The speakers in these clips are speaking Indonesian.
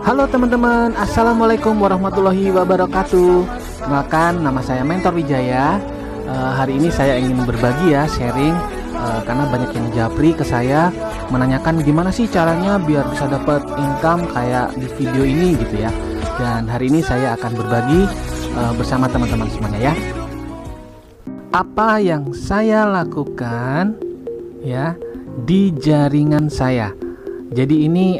Halo teman-teman, Assalamualaikum warahmatullahi wabarakatuh. Kenalkan, nama saya Mentor Wijaya. Hari ini saya ingin berbagi ya, sharing, karena banyak yang japri ke saya menanyakan gimana sih caranya biar bisa dapat income kayak di video ini gitu ya. Dan hari ini saya akan berbagi bersama teman-teman semuanya ya. Apa yang saya lakukan ya di jaringan saya. Jadi ini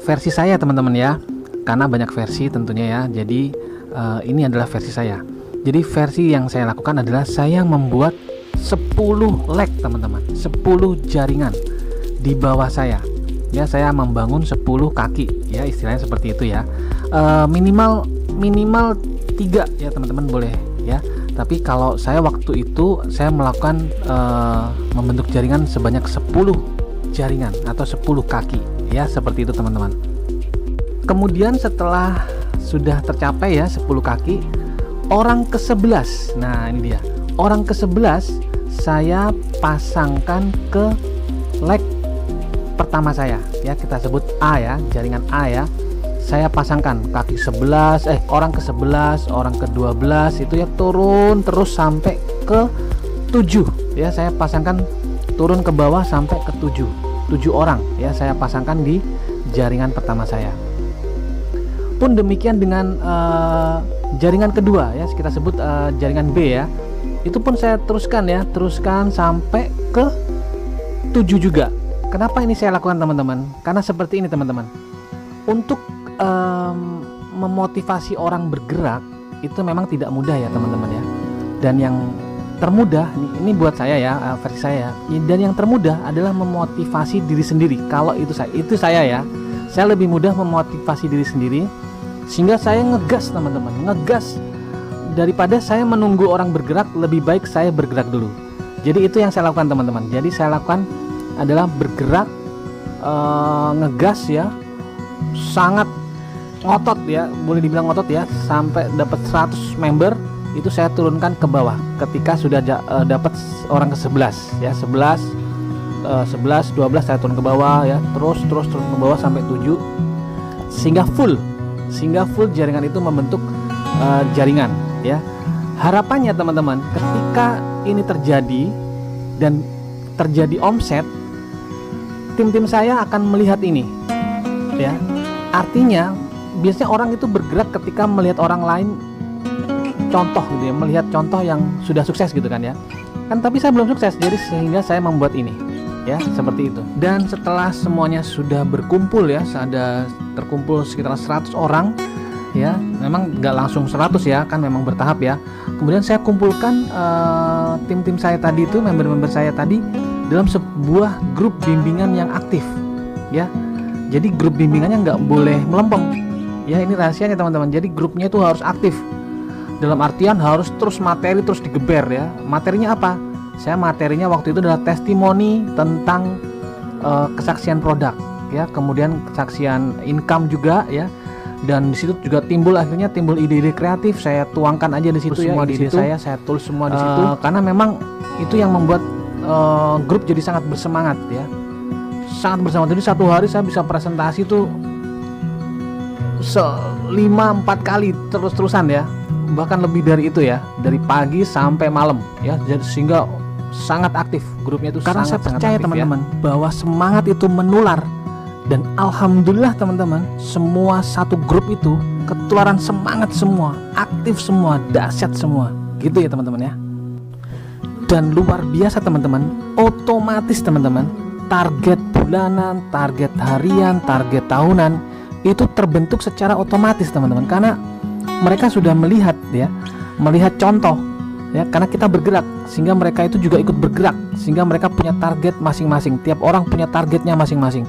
versi saya teman-teman ya, karena banyak versi tentunya ya. Jadi ini adalah versi saya. Jadi versi yang saya lakukan adalah saya membuat 10 leg teman-teman, 10 jaringan di bawah saya. Ya, saya membangun 10 kaki ya, istilahnya seperti itu ya. Minimal 3 ya teman-teman boleh ya. Tapi kalau saya waktu itu saya melakukan membentuk jaringan sebanyak 10 jaringan atau 10 kaki ya, seperti itu teman-teman. Kemudian setelah sudah tercapai ya 10 kaki, orang ke-11, nah ini dia, orang ke-11 saya pasangkan ke leg pertama saya ya, kita sebut A ya, jaringan A ya. Saya pasangkan kaki 11, orang ke-11, orang ke-12 itu ya, turun terus sampai ke 7 ya, saya pasangkan turun ke bawah sampai ke 7 orang ya, saya pasangkan di jaringan pertama saya. Pun demikian dengan jaringan kedua ya, kita sebut jaringan B ya. Itu pun saya teruskan sampai ke 7 juga. Kenapa ini saya lakukan teman-teman? Karena seperti ini teman-teman. Untuk memotivasi orang bergerak itu memang tidak mudah ya teman-teman ya. Dan yang termudah ini buat saya ya, versi saya, dan yang termudah adalah memotivasi diri sendiri. Kalau itu saya ya, saya lebih mudah memotivasi diri sendiri, sehingga saya ngegas teman-teman, ngegas daripada saya menunggu orang bergerak. Lebih baik saya bergerak dulu. Jadi itu yang saya lakukan teman-teman. Jadi saya lakukan adalah bergerak, ngegas ya, sangat ngotot ya, boleh dibilang ngotot ya, sampai dapat 100 member. Itu saya turunkan ke bawah ketika sudah dapat orang ke-11 ya, 11, 12 saya turun ke bawah ya, terus turun ke bawah sampai 7 sehingga full jaringan itu membentuk jaringan ya. Harapannya teman-teman, ketika ini terjadi dan terjadi omset, tim-tim saya akan melihat ini ya. Artinya biasanya orang itu bergerak ketika melihat orang lain contoh gitu ya, melihat contoh yang sudah sukses gitu kan ya. Kan tapi saya belum sukses, jadi sehingga saya membuat ini ya, seperti itu. Dan setelah semuanya sudah berkumpul ya, ada terkumpul sekitar 100 orang ya, memang nggak langsung 100 ya, kan memang bertahap ya. Kemudian saya kumpulkan tim-tim saya tadi itu, member-member saya tadi dalam sebuah grup bimbingan yang aktif ya. Jadi grup bimbingannya nggak boleh melempem ya, ini rahasianya teman-teman. Jadi grupnya itu harus aktif, dalam artian harus terus materi terus digeber ya. Materinya apa? Saya materinya waktu itu adalah testimoni tentang kesaksian produk ya, kemudian kesaksian income juga ya. Dan di situ juga akhirnya timbul ide-ide kreatif, saya tuangkan aja di situ ya, ide saya tulis semua di situ, karena memang itu yang membuat grup jadi sangat bersemangat ya. Sangat bersemangat. Jadi satu hari saya bisa presentasi tuh 5-4 kali terus-terusan ya, bahkan lebih dari itu ya, dari pagi sampai malam ya. Jadi sehingga sangat aktif grupnya itu. Karena saya percaya teman-teman ya, bahwa semangat itu menular. Dan alhamdulillah teman-teman, semua satu grup itu ketularan semangat semua, aktif semua, dahsyat semua gitu ya teman-teman ya. Dan luar biasa teman-teman, otomatis teman-teman, target bulanan, target harian, target tahunan itu terbentuk secara otomatis teman-teman, karena mereka sudah melihat ya, melihat contoh ya, karena kita bergerak sehingga mereka itu juga ikut bergerak, sehingga mereka punya target masing-masing. Tiap orang punya targetnya masing-masing,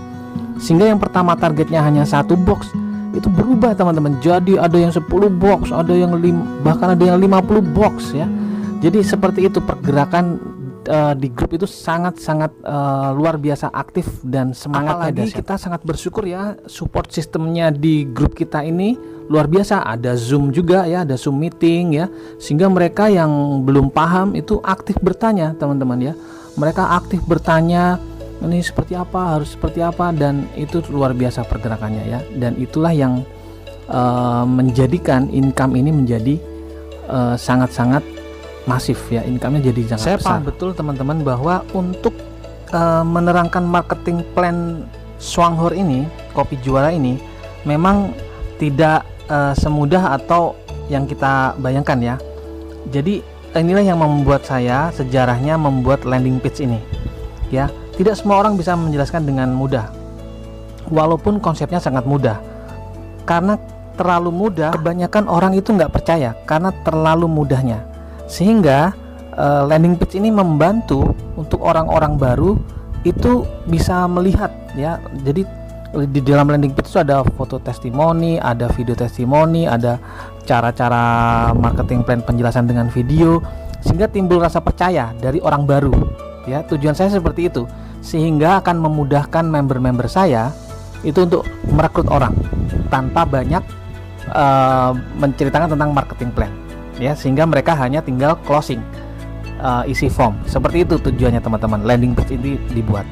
sehingga yang pertama targetnya hanya 1 box itu berubah teman-teman, jadi ada yang 10 box, ada yang bahkan ada yang 50 box ya. Jadi seperti itu pergerakan di grup itu sangat-sangat luar biasa aktif dan semangatnya. Apalagi kita sangat bersyukur ya, support sistemnya di grup kita ini luar biasa. Ada Zoom juga ya, ada Zoom meeting ya, sehingga mereka yang belum paham itu aktif bertanya teman-teman ya. Mereka aktif bertanya, ini seperti apa, harus seperti apa, dan itu luar biasa pergerakannya ya. Dan itulah yang menjadikan income ini menjadi sangat-sangat masif ya, income-nya jadi sangat Saya besar. Paham betul teman-teman bahwa untuk menerangkan marketing plan Swanghor ini, kopi juara ini, memang tidak semudah atau yang kita bayangkan ya. Jadi inilah yang membuat saya sejarahnya membuat landing page ini ya. Tidak semua orang bisa menjelaskan dengan mudah, walaupun konsepnya sangat mudah. Karena terlalu mudah, kebanyakan orang itu nggak percaya karena terlalu mudahnya. Sehingga landing page ini membantu untuk orang-orang baru itu bisa melihat ya. Jadi di dalam landing page itu ada foto testimoni, ada video testimoni, ada cara-cara marketing plan penjelasan dengan video, sehingga timbul rasa percaya dari orang baru ya. Tujuan saya seperti itu, sehingga akan memudahkan member-member saya itu untuk merekrut orang tanpa banyak menceritakan tentang marketing plan ya, sehingga mereka hanya tinggal closing, isi form. Seperti itu tujuannya teman-teman, landing page ini dibuat.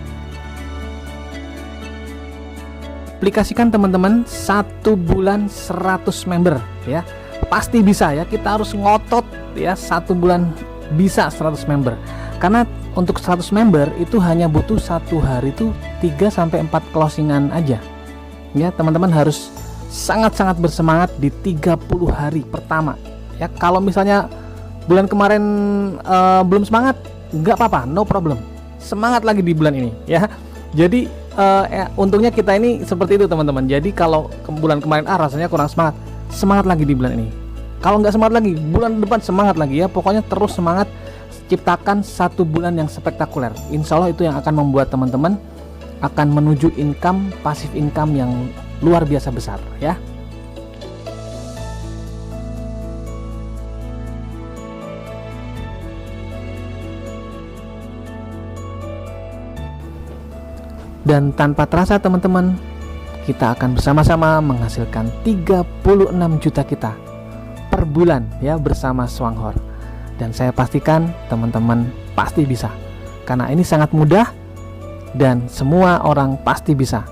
Aplikasikan teman-teman 1 bulan 100 member ya, pasti bisa ya. Kita harus ngotot ya, 1 bulan bisa 100 member. Karena untuk 100 member itu hanya butuh 1 hari itu 3-4 closingan aja ya. Teman-teman harus sangat-sangat bersemangat di 30 hari pertama ya. Kalau misalnya bulan kemarin belum semangat, nggak apa-apa, no problem, semangat lagi di bulan ini ya. Jadi untungnya kita ini seperti itu teman-teman. Jadi kalau bulan kemarin rasanya kurang semangat, semangat lagi di bulan ini. Kalau nggak semangat lagi, bulan depan semangat lagi ya. Pokoknya terus semangat, ciptakan 1 bulan yang spektakuler. Insya Allah itu yang akan membuat teman-teman akan menuju income, pasif income yang luar biasa besar ya. Dan tanpa terasa teman-teman, kita akan bersama-sama menghasilkan 36 juta kita per bulan ya bersama Swanghor. Dan saya pastikan teman-teman pasti bisa, karena ini sangat mudah dan semua orang pasti bisa.